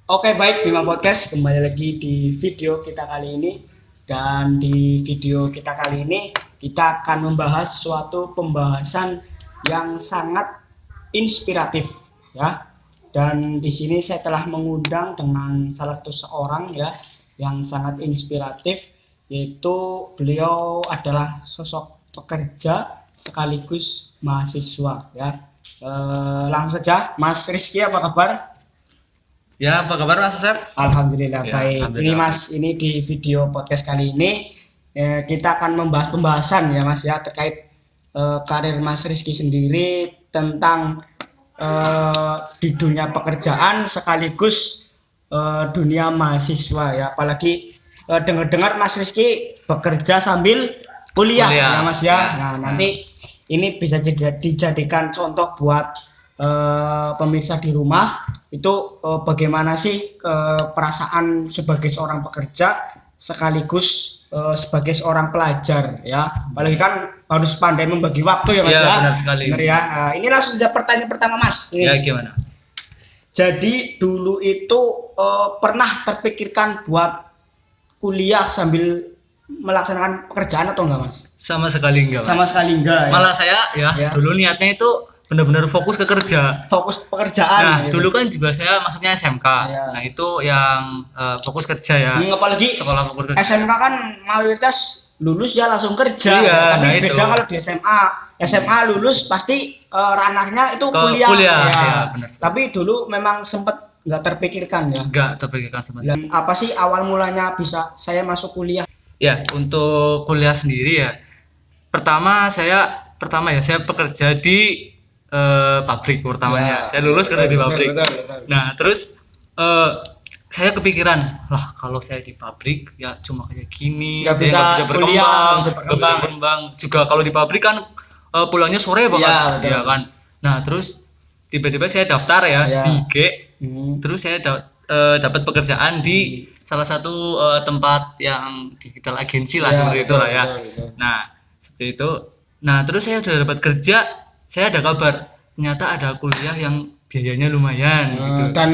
Oke, baik Bima Podcast kembali lagi di video kita kali ini. Dan di video kita kali ini kita akan membahas suatu pembahasan yang sangat inspiratif ya. Dan di sini saya telah mengundang dengan salah satu seorang ya yang sangat inspiratif, yaitu beliau adalah sosok pekerja sekaligus mahasiswa ya. Langsung saja, Mas Rizky, apa kabar? Ya, apa kabar Mas Asep? Alhamdulillah Ya, baik. alhamdulillah. Ini Mas, ini di video podcast kali ini kita akan membahas pembahasan ya Mas ya terkait karir Mas Rizky sendiri tentang di dunia pekerjaan sekaligus dunia mahasiswa ya. Apalagi dengar-dengar Mas Rizky bekerja sambil kuliah ya Mas ya. Nah, nanti ini bisa dijadikan contoh buat pemirsa di rumah itu bagaimana sih perasaan sebagai seorang pekerja sekaligus sebagai seorang pelajar ya. Apalagi kan harus pandai membagi waktu ya Mas ya. Benar sekali. Benar ya. Ini langsung saja pertanyaan pertama Mas. Ini. Ya, gimana? Jadi dulu itu pernah terpikirkan buat kuliah sambil melaksanakan pekerjaan atau enggak Mas? Sama sekali enggak, Mas. Sama sekali enggak ya. Malah saya Ya. dulu niatnya itu benar-benar fokus ke kerja. Fokus pekerjaan. Nah, gitu. dulu kan juga saya maksudnya SMK. Ya. Nah, itu yang fokus kerja ya. Apalagi Sekolah fokus kerja. SMK kan mayoritas lulus ya langsung kerja. Iya, Tapi nah beda itu. kalau di SMA. SMA lulus pasti ranahnya itu Ke kuliah. kuliah, Ya. ya, benar. Tapi dulu memang sempat nggak terpikirkan ya. Enggak terpikirkan sama sekali. Dan apa sih awal mulanya bisa saya masuk kuliah? Ya, untuk kuliah sendiri ya. Pertama saya bekerja di pabrik pertamanya. Ya, Saya lulus kerja di pabrik. Betul. Nah, terus saya kepikiran, lah kalau saya di pabrik ya cuma kayak gini, Nggak saya bisa nggak bisa kuliah, berkembang, nggak bisa nggak bisa berkembang. Juga kalau di pabrik kan pulangnya sore Iya, banget, betul. ya kan. Nah, terus tiba-tiba saya daftar ya Iya. di IG, Hmm. terus saya dapat pekerjaan di salah satu tempat yang digital agency lah, Ya, seperti itu lah ya. betul. Nah, seperti itu. Nah, terus saya udah dapat kerja, saya ada kabar ternyata ada kuliah yang biayanya lumayan gitu. Dan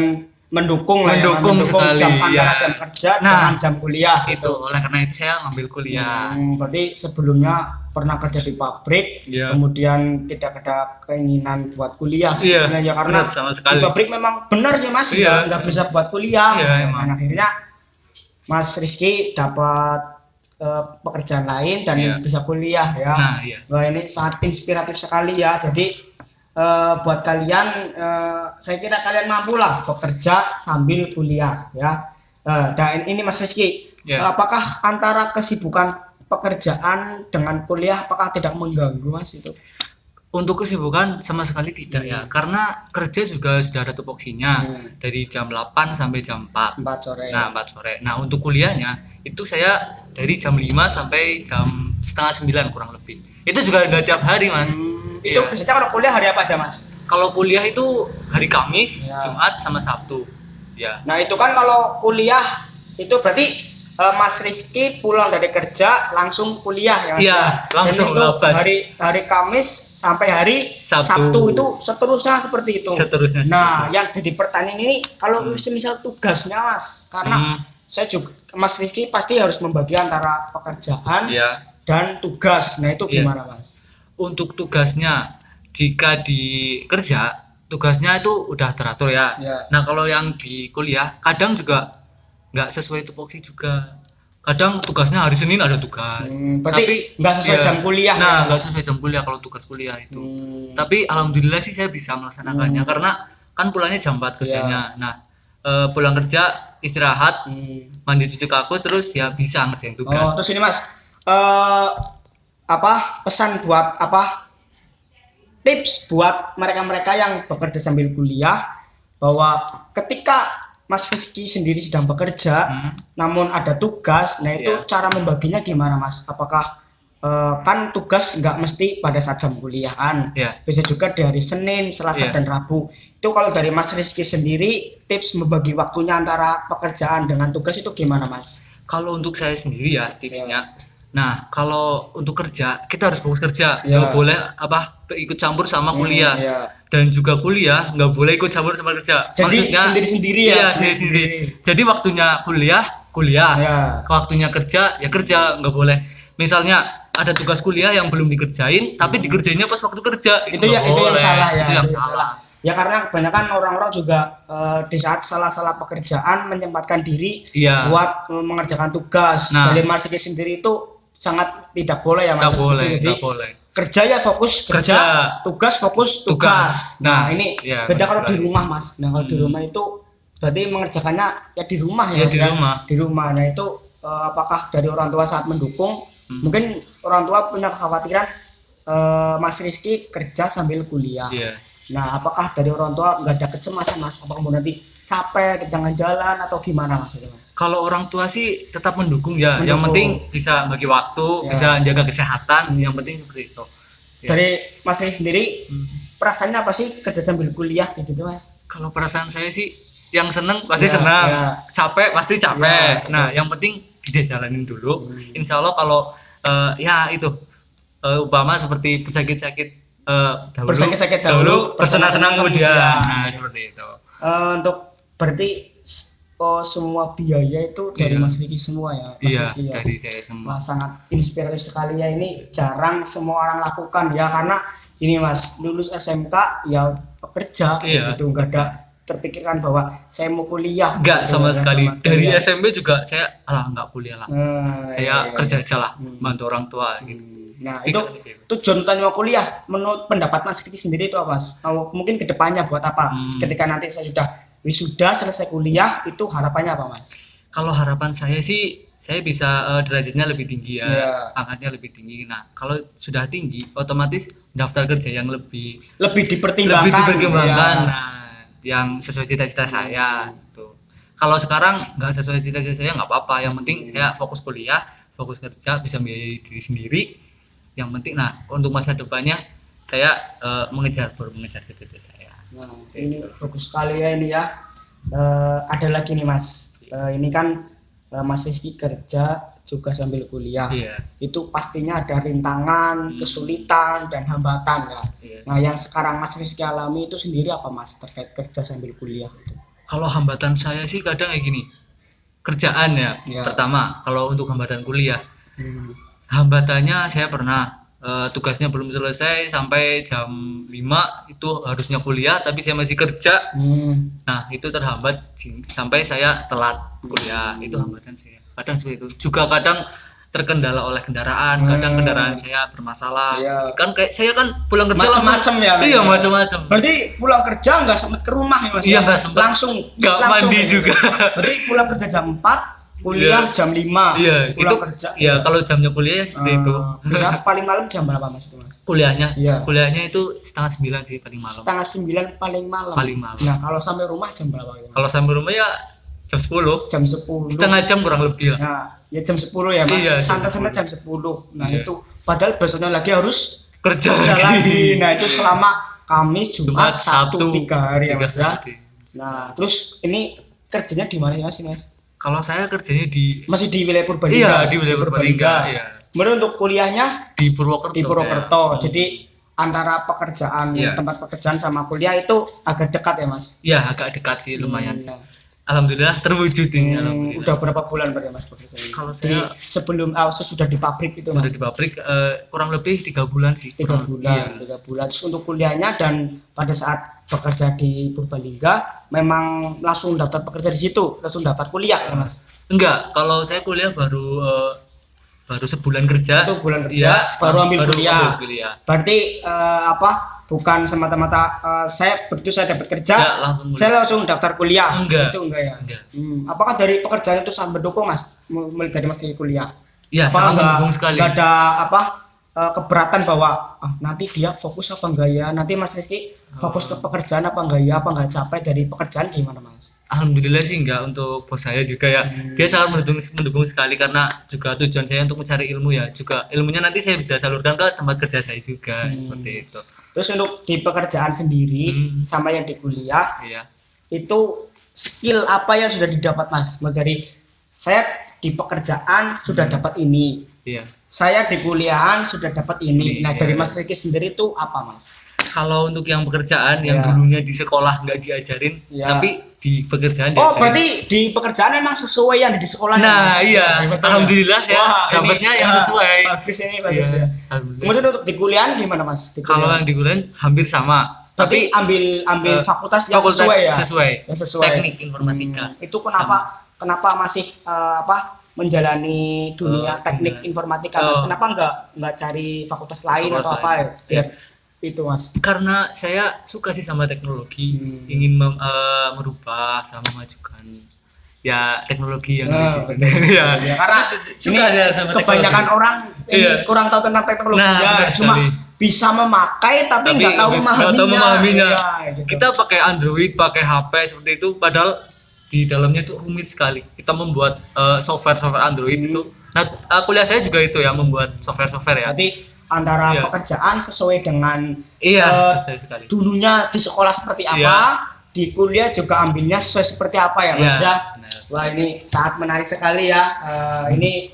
mendukung lah ya, Mendukung sekali, jam antara ya. jam kerja Nah, dengan jam kuliah Itu oleh karena itu saya ngambil kuliah. Berarti sebelumnya pernah kerja di pabrik, Iya. kemudian tidak ada keinginan buat kuliah Iya, sebenarnya ya, karena benar, sama di sekali. pabrik memang benar sih Mas, Iya. nggak bisa buat kuliah. Iya, emang. Dan akhirnya Mas Rizky dapat pekerjaan lain dan Iya. bisa kuliah ya. Nah, iya. Wah, ini sangat inspiratif sekali ya. Jadi buat kalian, saya kira kalian mampu lah bekerja sambil kuliah ya. Dan ini Mas Rizky, Ya. apakah antara kesibukan pekerjaan dengan kuliah apakah tidak mengganggu Mas itu? Untuk kesibukan sama sekali tidak ya, karena kerja juga sudah ada tupoksinya dari jam 8 sampai jam 4. 4 sore. Nah, 4 sore. Nah, untuk kuliahnya itu saya dari jam 5 sampai jam setengah 9 kurang lebih. Itu juga nggak tiap hari, Mas. Itu Iya. biasanya kalau kuliah hari apa aja Mas? Kalau kuliah itu hari Kamis, Ya. Jumat sama Sabtu. Ya. Nah itu kan kalau kuliah itu berarti Mas Rizky pulang dari kerja langsung kuliah ya Mas? Iya, ya? langsung Dan itu labas. hari Kamis sampai hari Sabtu itu seterusnya seperti itu. Seterusnya. Nah yang jadi pertanyaan ini kalau semisal tugasnya Mas, karena saya juga Mas Rizky pasti harus membagi antara pekerjaan Ya. dan tugas. Nah itu Iya. gimana Mas? Untuk tugasnya, jika di kerja tugasnya itu udah teratur ya. Ya. Nah, kalau yang di kuliah kadang juga nggak sesuai tupoksi juga. Kadang tugasnya hari Senin ada tugas. Berarti nggak sesuai jam kuliah. Nah, ya? nggak sesuai jam kuliah kalau tugas kuliah itu. Hmm. Tapi alhamdulillah sih saya bisa melaksanakannya karena kan pulangnya jam 4 kerjanya. Nah, pulang kerja istirahat, mandi cuci kakus terus ya bisa ngerjain tugas. Oh, terus ini Mas, pesan buat tips buat mereka-mereka yang bekerja sambil kuliah bahwa ketika Mas Rizky sendiri sedang bekerja, namun ada tugas, nah itu Iya. cara membaginya gimana Mas? Apakah kan tugas nggak mesti pada saat jam kuliahan, Iya. bisa juga di hari Senin, Selasa, Iya. dan Rabu. Itu kalau dari Mas Rizky sendiri, tips membagi waktunya antara pekerjaan dengan tugas itu gimana Mas? Kalau untuk saya sendiri ya tipsnya, Nah, kalau untuk kerja, kita harus fokus kerja. Iya. Nggak boleh ikut campur sama kuliah. Iya. Dan juga kuliah nggak boleh ikut campur sama kerja. Jadi sendiri-sendiri ya. Iya, sendiri-sendiri. Jadi waktunya kuliah. Iya. Waktunya kerja, ya kerja. Nggak boleh. Misalnya ada tugas kuliah yang belum dikerjain, tapi dikerjainnya pas waktu kerja. Itu yang salah ya. Itu yang salah. Ya karena kebanyakan orang-orang juga di saat salah-salah pekerjaan menyempatkan diri Iya. buat mengerjakan tugas. Nah. Dari Mas sendiri itu sangat tidak boleh ya Mas. Nggak boleh, Jadi nggak boleh. kerja ya fokus kerja, tugas fokus tugas. Nah, ini ya, beda kalau di rumah Mas. Nah kalau di rumah itu berarti mengerjakannya ya di rumah ya. Ya, di rumah. Di rumah. Nah itu apakah dari orang tua saat mendukung? Mungkin orang tua punya kekhawatiran Mas Rizky kerja sambil kuliah. Iya. Nah apakah dari orang tua nggak ada kecemasan Mas? Apakah mau nanti capek, jangan jalan atau gimana Mas? Kalau orang tua sih tetap mendukung ya. Yang penting bisa bagi waktu, Ya. bisa jaga kesehatan. Yang penting seperti itu. Ya. Dari Mas Rizky sendiri perasaannya apa sih kerja sambil kuliah gitu Mas? Kalau perasaan saya sih yang seneng pasti Ya, senang, ya. capek pasti capek. Ya, Nah, yang penting kita jalanin dulu. Insya Allah kalau ya itu umpama seperti bersakit-sakit Bersakit-sakit dahulu, dahulu, bersenang-senang kemudian. kemudian. Nah, seperti itu. Untuk berarti semua biaya itu dari Iya. Mas Rizky semua ya? Mas Iya, Rizky ya? dari saya semua. Wah, sangat inspiratif sekali ya, ini jarang semua orang lakukan ya, karena ini Mas lulus SMK ya bekerja Iya. gitu, nggak ada terpikirkan bahwa saya mau kuliah Enggak gitu, sama nggak sekali. sama Dari kuliah. SMP juga saya nggak kuliah lah. Saya iya. kerja aja lah, bantu orang tua gitu. Nah itu tujuan utama kuliah menurut pendapat Mas Rizky sendiri itu apa Mas? Mungkin kedepannya buat apa? Ketika nanti saya sudah wisuda selesai kuliah itu harapannya apa Mas? Kalau harapan saya sih saya bisa derajatnya lebih tinggi ya, Iya. pangkatnya lebih tinggi. Nah kalau sudah tinggi otomatis daftar kerja yang lebih dipertimbangkan. dipertimbangkan. Iya. Nah yang sesuai cita-cita saya gitu. Kalau sekarang nggak sesuai cita-cita saya nggak apa-apa, yang penting saya fokus kuliah, fokus kerja, bisa membiayai diri sendiri. Yang penting, nah untuk masa depannya saya mengejar cita-cita saya. Nah, ini bagus sekali ya ini ya. Ada lagi nih Mas. Ini kan Mas Rizky kerja juga sambil kuliah. Iya. Itu pastinya ada rintangan, kesulitan dan hambatan ya. Iya. Nah, yang sekarang Mas Rizky alami itu sendiri apa Mas terkait kerja sambil kuliah itu? Kalau hambatan saya sih kadang kayak gini. Kerjaan ya. Iya. Pertama, kalau untuk hambatan kuliah. Hambatannya saya pernah tugasnya belum selesai sampai jam 5 itu harusnya kuliah tapi saya masih kerja. Nah itu terhambat sampai saya telat kuliah. Itu hambatan saya kadang seperti itu. Juga kadang terkendala oleh kendaraan, kadang kendaraan saya bermasalah. Iya. Kan kayak saya kan pulang kerja Macam-macam ya. Iya macam-macam. Berarti pulang kerja nggak sempat ke rumah ya Mas? Iya, nggak sempat. Langsung Mandi ya? juga. Berarti pulang kerja jam 4, kuliah jam 5. Iya, pulang itu kerja. ya kalau jamnya kuliah seperti itu. Bisa paling malam jam berapa Mas itu Mas? Kuliahnya Iya. Kuliahnya itu 8:30 sih paling malam. 8:30 paling malam. Paling malam. Nah, kalau sampai rumah jam berapa Mas? Kalau sampai rumah ya jam 10. Jam 10. Setengah jam kurang lebih lah. Nah, ya jam 10 ya Mas. Iya, jam Santai-santai 10. jam 10. Nah, Iya. itu padahal besoknya lagi harus Kerja lagi. Nah, itu selama Kamis, Jumat, Sabtu, 3 hari ya 3 Mas ya. hari. Nah, terus ini kerjanya di mana ya Mas? Kalau saya kerjanya di Masih di wilayah Purbalingga. Iya, di wilayah Purbalingga, iya. Kemudian untuk kuliahnya di Purwokerto. di Purwokerto. saya. Jadi antara pekerjaan Iya. tempat pekerjaan sama kuliah itu agak dekat ya Mas? Iya, agak dekat sih lumayan. Nah, Alhamdulillah terwujud ini alhamdulillah. udah berapa bulan berarti Mas bekerja ini? Kalau saya sebelum sesudah di pabrik itu sudah Mas? di pabrik kurang lebih 3 bulan sih. 3 bulan, Iya. 3 bulan. Terus untuk kuliahnya dan pada saat bekerja di Purbalingga memang langsung daftar pekerja di situ, langsung daftar kuliah ya Mas? Enggak, kalau saya kuliah baru sebulan kerja. 1 bulan kerja, Iya, baru ambil kuliah. ambil kuliah. Berarti bukan semata-mata saya begitu saya dapat kerja, Ya, langsung kuliah. saya langsung daftar kuliah. Enggak. Itu enggak ya? Enggak. Apakah dari pekerjaan itu sangat mendukung Mas? Mulai dari Mas di kuliah? Iya, Apa sangat enggak, mendukung sekali. enggak ada keberatan bahwa nanti dia fokus apa enggak ya? Nanti Mas Rizky fokus ke pekerjaan apa enggak ya? Apa enggak capek dari pekerjaan gimana Mas? Alhamdulillah sih enggak, untuk bos saya juga ya. Dia sangat mendukung sekali karena juga tujuan saya untuk mencari ilmu ya. Juga ilmunya nanti saya bisa salurkan ke tempat kerja saya juga seperti itu. Terus untuk di pekerjaan sendiri sama yang di kuliah Iya. itu skill apa yang sudah didapat Mas? Mulai dari saya di pekerjaan sudah dapat ini, Iya. Saya di kuliahan sudah dapat ini. Nah, Iya. dari Mas Riki sendiri itu apa, Mas? Kalau untuk yang pekerjaan yang Iya. dulunya di sekolah nggak diajarin, Iya. tapi di pekerjaan Oh, diajarin. berarti di pekerjaan memang sesuai yang di sekolah. Nah, Mas? iya. Betul, ya? Alhamdulillah saya Wah, ini, dapatnya yang ya, sesuai. Bagus ini, bagus Iya, ya. alhamdulillah. Kemudian untuk di kuliahan gimana, Mas? Di Kalau kuliahan? yang di kuliah hampir sama, Tapi tapi ambil fakultas yang fakultas sesuai ya. sesuai. Yang sesuai. Teknik informatika. Itu kenapa masih menjalani dunia teknik dunia. informatika, Mas? Kenapa nggak cari fakultas lain Fakultas atau apa ya? lain. Biar itu, Mas. Karena saya suka sih sama teknologi, ingin merubah sama memajukan ya teknologi yang Betul. ya. Ya, karena Suka ini saya sama kebanyakan teknologi. orang ini Iya. kurang tahu tentang teknologi Nah, ya, benar cuma sekali. bisa memakai tapi nggak tahu memahaminya. Ya, gitu. Kita pakai Android, pakai HP seperti itu, padahal di dalamnya itu rumit sekali. Kita membuat software Android itu. Nah, kuliah saya juga itu ya, membuat software ya. Berarti antara Iya. pekerjaan sesuai dengan Iya, sesuai sekali. dulunya di sekolah seperti apa, Iya. di kuliah juga ambilnya sesuai seperti apa ya, Mas Iya, ya. benar. Wah, ini sangat menarik sekali ya. Ini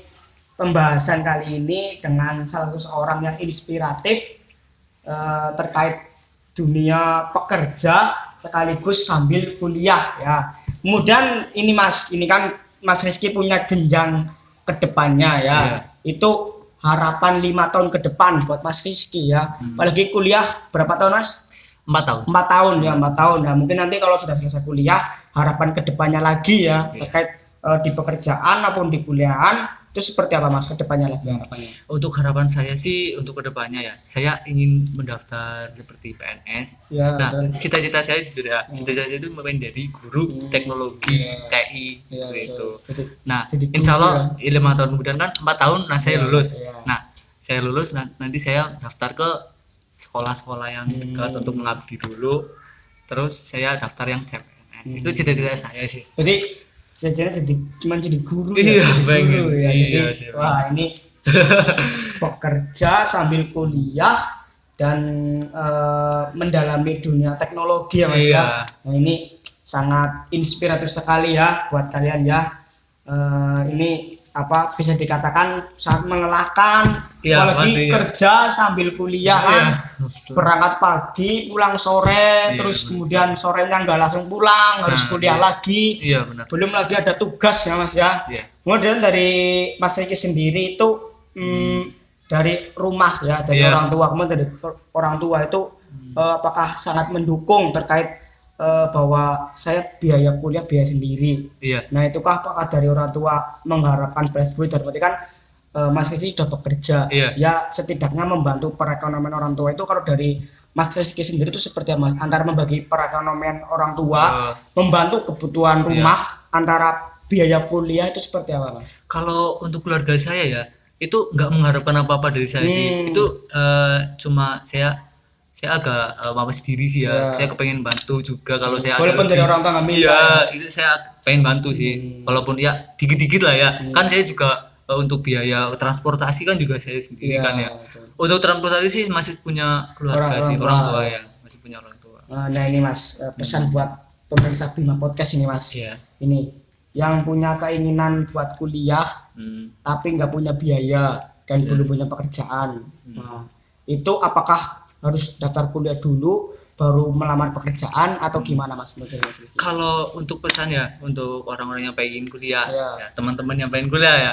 pembahasan kali ini dengan salah satu seorang yang inspiratif terkait dunia pekerja sekaligus sambil kuliah ya. Kemudian ini Mas, ini kan Mas Rizky punya jenjang ke depannya ya. Iya. Itu harapan 5 tahun ke depan buat Mas Rizky ya. Apalagi kuliah berapa tahun, Mas? 4 tahun. 4 tahun ya, 4 tahun. Nah, mungkin nanti kalau sudah selesai kuliah, harapan ke depannya lagi ya, Iya. terkait di pekerjaan maupun di kuliahan, itu seperti apa Mas ke depannya lagi harapannya? Untuk harapan saya sih untuk kedepannya ya, saya ingin mendaftar seperti PNS. Ya, Nah, betul. cita-cita saya sudah, cita-cita saya itu menjadi guru teknologi Iya. TI Iya, seperti itu. betul. Nah, Jadi guru insya Allah 5 tahun kemudian kan 4 tahun, nah saya Iya, lulus. iya. Nah, saya lulus, nanti saya daftar ke sekolah-sekolah yang dekat untuk mengabdi dulu. Terus saya daftar yang CPNS. Itu cita-cita saya sih. Jadi sejarah cuma jadi guru Iya, ya, jadi pengen. guru ya. Iya, Jadi, siap. wah ini bekerja sambil kuliah dan mendalami dunia teknologi ya Mas Iya. ya. Nah, ini sangat inspiratif sekali ya buat kalian ya. Ini apa bisa dikatakan sangat melelahkan, Iya, apalagi pastinya. kerja sambil kuliah kan. Iya. Berangkat pagi, pulang sore, Iya, terus benar. kemudian sorenya nggak langsung pulang, harus Nah, kuliah iya. lagi. Iya, benar. Belum lagi ada tugas ya Mas ya. Iya. Kemudian dari Mas Riki sendiri itu dari rumah ya, dari Iya. orang tua, kemudian dari orang tua itu apakah sangat mendukung terkait bahwa saya biaya kuliah biaya sendiri. Iya. Nah, itukah apakah dari orang tua mengharapkan belas budi, berarti kan Mas Rizky sudah bekerja, Iya. ya setidaknya membantu perekonomian orang tua. Itu kalau dari Mas Rizky sendiri itu seperti apa Mas? Antara membagi perekonomian orang tua, membantu kebutuhan rumah, antara biaya kuliah itu seperti apa Mas? Kalau untuk keluarga saya ya, itu nggak mengharapkan apa-apa dari saya sih. Itu cuma saya agak mawas diri sih Iya. ya. Saya kepengen bantu juga kalau saya Walaupun ada dari lebih. orang tua nggak minta. Iya, itu saya pengen bantu sih. Walaupun ya dikit-dikit lah ya. Kan saya juga untuk biaya transportasi kan juga saya sendiri Iya, kan ya. betul. Untuk transportasi sih masih punya keluarga sih, orang tua ya. Masih punya orang tua. Nah ini Mas, pesan buat pemirsa Bima Podcast ini Mas. Iya. Ini yang punya keinginan buat kuliah tapi nggak punya biaya dan belum punya pekerjaan. Nah, itu apakah harus daftar kuliah dulu baru melamar pekerjaan atau gimana Mas? Menurut Mas Rizky? Kalau untuk pesan ya untuk orang-orang yang pengen kuliah, Iya. ya, teman-teman yang pengen kuliah ya,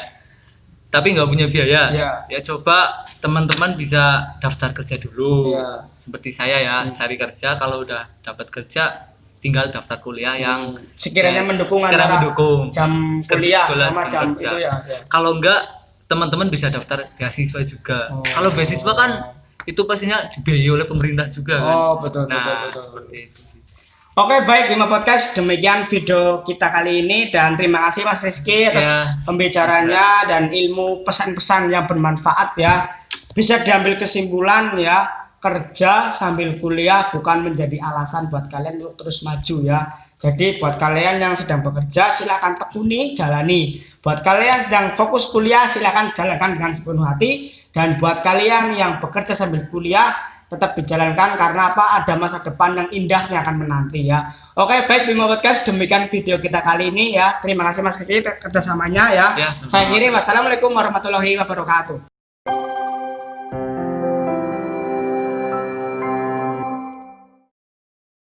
tapi nggak punya biaya, Iya. ya coba teman-teman bisa daftar kerja dulu, Iya. seperti saya ya, cari kerja. Kalau udah dapat kerja, tinggal daftar kuliah yang sekiranya mendukung sekiranya antara mendukung. jam kuliah Kebetulan sama jam kerja. itu ya Mas ya. Kalau enggak, teman-teman bisa daftar beasiswa juga. Oh. Kalau beasiswa kan itu pastinya dibiayai oleh pemerintah juga kan. Oh betul Nah, betul. seperti itu sih. Oke, baik Bima Podcast, demikian video kita kali ini dan terima kasih Mas Rizky atas Ya. pembicaranya dan ilmu pesan-pesan yang bermanfaat ya. Bisa diambil kesimpulan ya, kerja sambil kuliah bukan menjadi alasan buat kalian untuk terus maju ya. Jadi buat kalian yang sedang bekerja silakan tekuni, jalani. Buat kalian sedang fokus kuliah silakan jalankan dengan sepenuh hati. Dan buat kalian yang bekerja sambil kuliah tetap dijalankan karena apa? Ada masa depan yang indah yang akan menanti ya. Oke, baik Bimo Podcast, demikian video kita kali ini ya. Terima kasih Mas Kiki kerjasamanya ya. Ya, sama-sama. Saya kiri, wassalamualaikum warahmatullahi wabarakatuh.